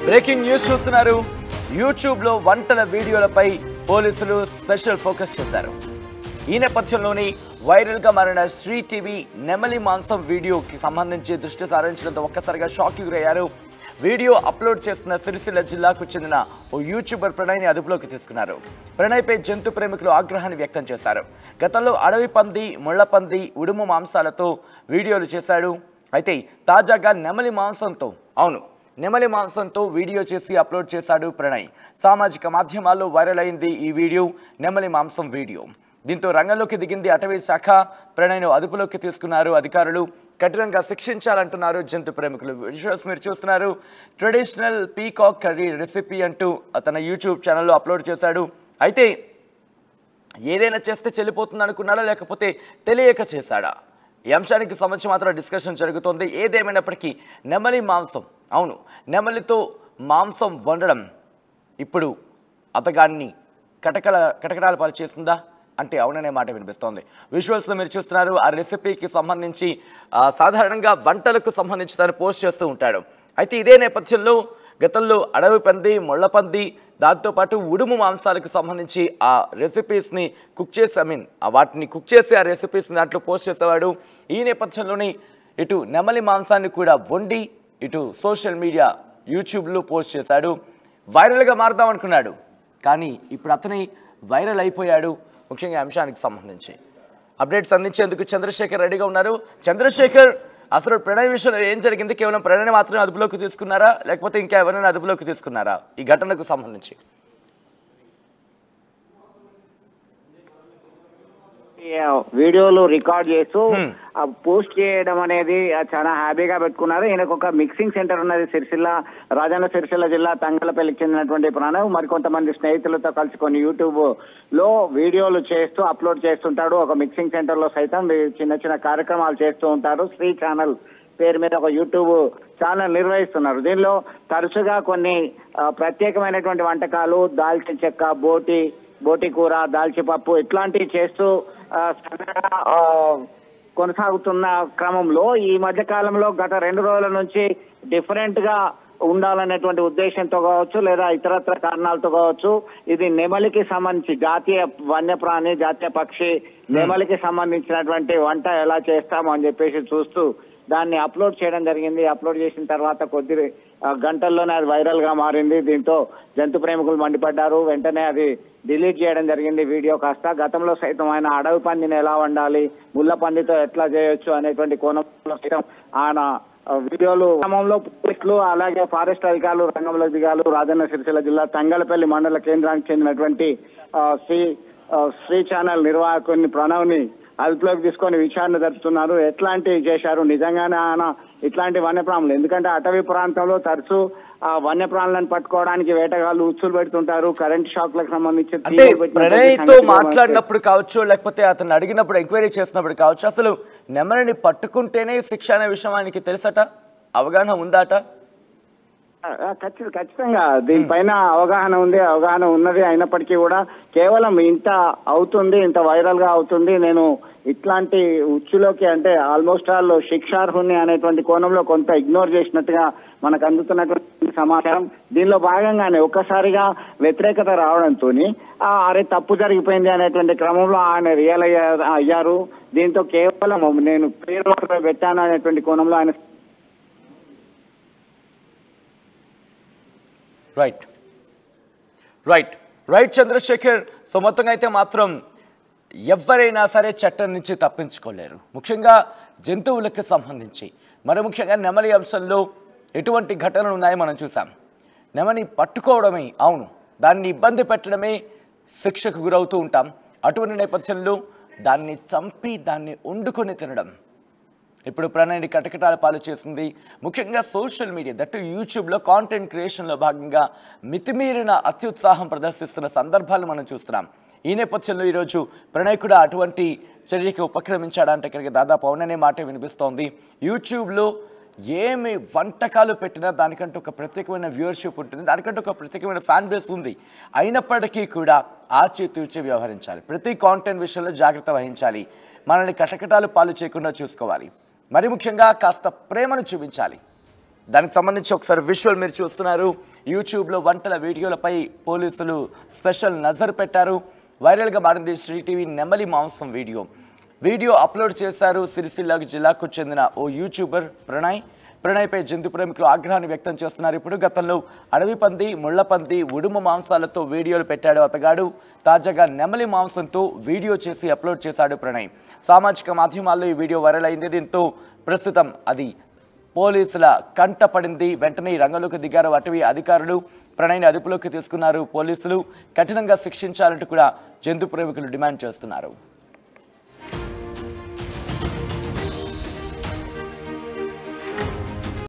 Breaking news చూస్తున్నారు. యూట్యూబ్లో వంటల వీడియోలపై పోలీసులు స్పెషల్ ఫోకస్ చేశారు. ఈ నేపథ్యంలోనే వైరల్గా మారిన శ్రీ టీవీ నెమలి మాంసం వీడియోకి సంబంధించి దృష్టి సారించడంతో ఒక్కసారిగా షాక్కి గురయ్యారు. వీడియో అప్లోడ్ చేసిన సిరిసిల్ల జిల్లాకు చెందిన ఓ యూట్యూబర్ ప్రణయ్ని అదుపులోకి తీసుకున్నారు. ప్రణయ్పై జంతు ప్రేమికులు ఆగ్రహాన్ని వ్యక్తం చేశారు. గతంలో అడవి పంది, ముళ్లపంది, ఉడుము మాంసాలతో వీడియోలు చేశాడు. అయితే తాజాగా నెమలి మాంసంతో వీడియో చేసి అప్లోడ్ చేశాడు ప్రణయ్. సామాజిక మాధ్యమాల్లో వైరల్ అయింది ఈ వీడియో, నెమలి మాంసం వీడియో. దీంతో రంగంలోకి దిగింది అటవీ శాఖ. ప్రణయ్ను అదుపులోకి తీసుకున్నారు అధికారులు. కఠినంగా శిక్షించాలంటున్నారు జంతు ప్రేమికులు. విజువల్స్ మీరు చూస్తున్నారు. ట్రెడిషనల్ పీకాక్ కర్రీ రెసిపీ అంటూ తన యూట్యూబ్ ఛానల్లో అప్లోడ్ చేశాడు. అయితే ఏదైనా చేస్తే చెల్లిపోతుంది అనుకున్నాడా, లేకపోతే తెలియక చేశాడా? ఈ అంశానికి సంబంధించి మాత్రం డిస్కషన్ జరుగుతోంది. ఏదేమైనప్పటికీ నెమలి మాంసం, అవును, నెమలితో మాంసం వండడం ఇప్పుడు అతగాన్ని కటకటాల పాలు చేస్తుందా అంటే అవుననే మాట వినిపిస్తోంది. విజువల్స్లో మీరు చూస్తున్నారు. ఆ రెసిపీకి సంబంధించి సాధారణంగా వంటలకు సంబంధించి తను పోస్ట్ చేస్తూ ఉంటాడు. అయితే ఇదే నేపథ్యంలో గతంలో అడవి పంది, ముళ్లపంది, దాంతోపాటు ఉడుము మాంసాలకు సంబంధించి ఆ రెసిపీస్ని వాటిని కుక్ చేసి ఆ రెసిపీస్ని దాంట్లో పోస్ట్ చేసేవాడు. ఈ నేపథ్యంలోనే ఇటు నెమలి మాంసాన్ని కూడా వండి ఇటు సోషల్ మీడియా యూట్యూబ్లో పోస్ట్ చేశాడు. వైరల్గా మారుదాం అనుకున్నాడు, కానీ ఇప్పుడు అతని వైరల్ అయిపోయాడు. ముఖ్యంగా అంశానికి సంబంధించి అప్డేట్స్ అందించేందుకు చంద్రశేఖర్ రెడీగా ఉన్నారు. చంద్రశేఖర్, అసలు ప్రణయ్ విషయంలో ఏం జరిగింది? కేవలం ప్రణయ్ మాత్రమే అదుపులోకి తీసుకున్నారా, లేకపోతే ఇంకా ఎవరైనా అదుపులోకి తీసుకున్నారా ఈ ఘటనకు సంబంధించి? వీడియోలు రికార్డ్ చేస్తూ పోస్ట్ చేయడం అనేది చాలా హ్యాపీగా పెట్టుకున్నారు. ఈయనకు ఒక మిక్సింగ్ సెంటర్ ఉన్నది రాజన్న సిరిసిల్ల జిల్లా తంగలపల్లికి చెందినటువంటి ప్రణవ్ మరికొంతమంది స్నేహితులతో కలుసుకొని యూట్యూబ్ లో వీడియోలు చేస్తూ అప్లోడ్ చేస్తుంటాడు. ఒక మిక్సింగ్ సెంటర్ లో సైతం చిన్న చిన్న కార్యక్రమాలు చేస్తూ ఉంటారు. శ్రీ ఛానల్ పేరు మీద ఒక యూట్యూబ్ ఛానల్ నిర్వహిస్తున్నారు. దీనిలో తరచుగా కొన్ని ప్రత్యేకమైనటువంటి వంటకాలు, దాల్చిన చెక్క, బోటి కూర, దాల్చిపప్పు ఇట్లాంటివి చేస్తూ కొనసాగుతున్న క్రమంలో ఈ మధ్య కాలంలో గత 2 రోజుల నుంచి డిఫరెంట్ గా ఉండాలనేటువంటి ఉద్దేశంతో కావచ్చు, లేదా ఇతరత్ర కారణాలతో కావచ్చు, ఇది నెమలికి సంబంధించి జాతీయ వన్యప్రాణి, జాతీయ పక్షి నెమలికి సంబంధించినటువంటి వంట ఎలా చేస్తాము అని చెప్పేసి చూస్తూ దాన్ని అప్లోడ్ చేయడం జరిగింది. అప్లోడ్ చేసిన తర్వాత కొద్ది గంటల్లోనే అది వైరల్ గా మారింది. దీంతో జంతు ప్రేమికులు మండిపడ్డారు. వెంటనే అది డిలీట్ చేయడం జరిగింది వీడియో కాస్త. గతంలో సైతం ఆయన అడవి పందిని ఎలా వండాలి, ముళ్ళ పందితో ఎట్లా చేయొచ్చు అనేటువంటి కోణంలో సైతం ఆయన వీడియోలు క్రమంలో పోలీసులు అలాగే ఫారెస్ట్ అధికారులు రంగంలో దిగారు. రాజన్న సిరిసిల్ల జిల్లా తంగలపల్లి మండల కేంద్రానికి చెందినటువంటి శ్రీ ఛానల్ నిర్వాహకుని ప్రణవ్ని అదుపులోకి తీసుకొని విచారణ జరుపుతున్నారు. ఎట్లాంటివి చేశారు, నిజంగానే ఆయన ఇట్లాంటి వన్యప్రాణులు, ఎందుకంటే అటవీ ప్రాంతంలో తరచూ ఆ వన్యప్రాణులను పట్టుకోవడానికి వేటగాళ్ళు ఉచ్చులు పెడుతుంటారు. కరెంట్ షాక్లకు సంబంధించి ప్రణయ్తో మాట్లాడినప్పుడు కావచ్చు, లేకపోతే అతను అడిగినప్పుడు ఎంక్వైరీ చేసినప్పుడు కావచ్చు, అసలు నెమలిని పట్టుకుంటేనే శిక్ష అనే విషయం ఆయనకి తెలుసట, అవగాహన ఉందాట? ఖచ్చితంగా దీనిపైన అవగాహన ఉన్నది. అయినప్పటికీ కూడా కేవలం ఇంత అవుతుంది, ఇంత వైరల్ గా అవుతుంది, నేను ఇట్లాంటి ఉచ్చులోకి అంటే ఆల్మోస్ట్ ఆల్ శిక్షార్హుని అనేటువంటి కోణంలో కొంత ఇగ్నోర్ చేసినట్టుగా మనకు అందుతున్నటువంటి సమాచారం. దీనిలో భాగంగానే ఒక్కసారిగా వ్యతిరేకత రావడంతో అరే తప్పు జరిగిపోయింది అనేటువంటి క్రమంలో ఆయన రియల్ అయ్యారు. దీంతో కేవలం నేను పేరు మాత్రమే పెట్టాను అనేటువంటి కోణంలో ఆయన రైట్ చంద్రశేఖర్. సో మొత్తంగా అయితే మాత్రం ఎవరైనా సరే చట్టం నుంచి తప్పించుకోలేరు. ముఖ్యంగా జంతువులకు సంబంధించి, మరి ముఖ్యంగా నెమలి అంశంలో ఎటువంటి ఘటనలు ఉన్నాయో మనం చూసాం. నెమలిని పట్టుకోవడమే, అవును, దాన్ని ఇబ్బంది పెట్టడమే శిక్షకు గురవుతూ ఉంటాం. అటువంటి నేపథ్యంలో దాన్ని చంపి దాన్ని వండుకొని తినడం ఇప్పుడు ప్రణయ్ని కటకటాల పాలు చేసింది. ముఖ్యంగా సోషల్ మీడియా, దట్టు యూట్యూబ్లో కాంటెంట్ క్రియేషన్లో భాగంగా మితిమీరిన అత్యుత్సాహం ప్రదర్శిస్తున్న సందర్భాలు మనం చూస్తున్నాం. ఈ నేపథ్యంలో ఈరోజు ప్రణయ్ కూడా అటువంటి చర్యకి ఉపక్రమించాడంటే ఇక్కడికి దాదాపు అవుననే మాట వినిపిస్తోంది. యూట్యూబ్లో ఏమి వంటకాలు పెట్టినా దానికంటూ ఒక ప్రత్యేకమైన వ్యూవర్షిప్ ఉంటుంది, దానికంటూ ఒక ప్రత్యేకమైన ఫ్యాన్ బేస్ ఉంది. అయినప్పటికీ కూడా ఆచితూచి వ్యవహరించాలి. ప్రతి కాంటెంట్ విషయంలో జాగ్రత్త వహించాలి. మనల్ని కటకటాలు పాలు చేయకుండా చూసుకోవాలి. మరి ముఖ్యంగా కాస్త ప్రేమను చూపించాలి. దానికి సంబంధించి ఒకసారి విజువల్ మీరు చూస్తున్నారు. యూట్యూబ్లో వంటల వీడియోలపై పోలీసులు స్పెషల్ నజర్ పెట్టారు. వైరల్గా మారింది శ్రీటీవీ నెమలి మాంసం వీడియో అప్లోడ్ చేశారు సిరిసిల్ల జిల్లాకు చెందిన ఓ యూట్యూబర్ ప్రణయ్పై జంతు ప్రేమికులు ఆగ్రహాన్ని వ్యక్తం చేస్తున్నారు. ఇప్పుడు గతంలో అడవి పంది, ముళ్ల పంది, ఉడుము మాంసాలతో వీడియోలు పెట్టాడు అతగాడు. తాజాగా నెమలి మాంసంతో వీడియో చేసి అప్లోడ్ చేశాడు ప్రణయ్. సామాజిక మాధ్యమాల్లో ఈ వీడియో వైరల్ అయింది. దీంతో ప్రస్తుతం అది పోలీసుల కంట పడింది. వెంటనే రంగంలోకి దిగారు అటవీ అధికారులు. ప్రణయ్ని అదుపులోకి తీసుకున్నారు పోలీసులు. కఠినంగా శిక్షించాలంటూ కూడా జంతు ప్రేమికులు డిమాండ్ చేస్తున్నారు.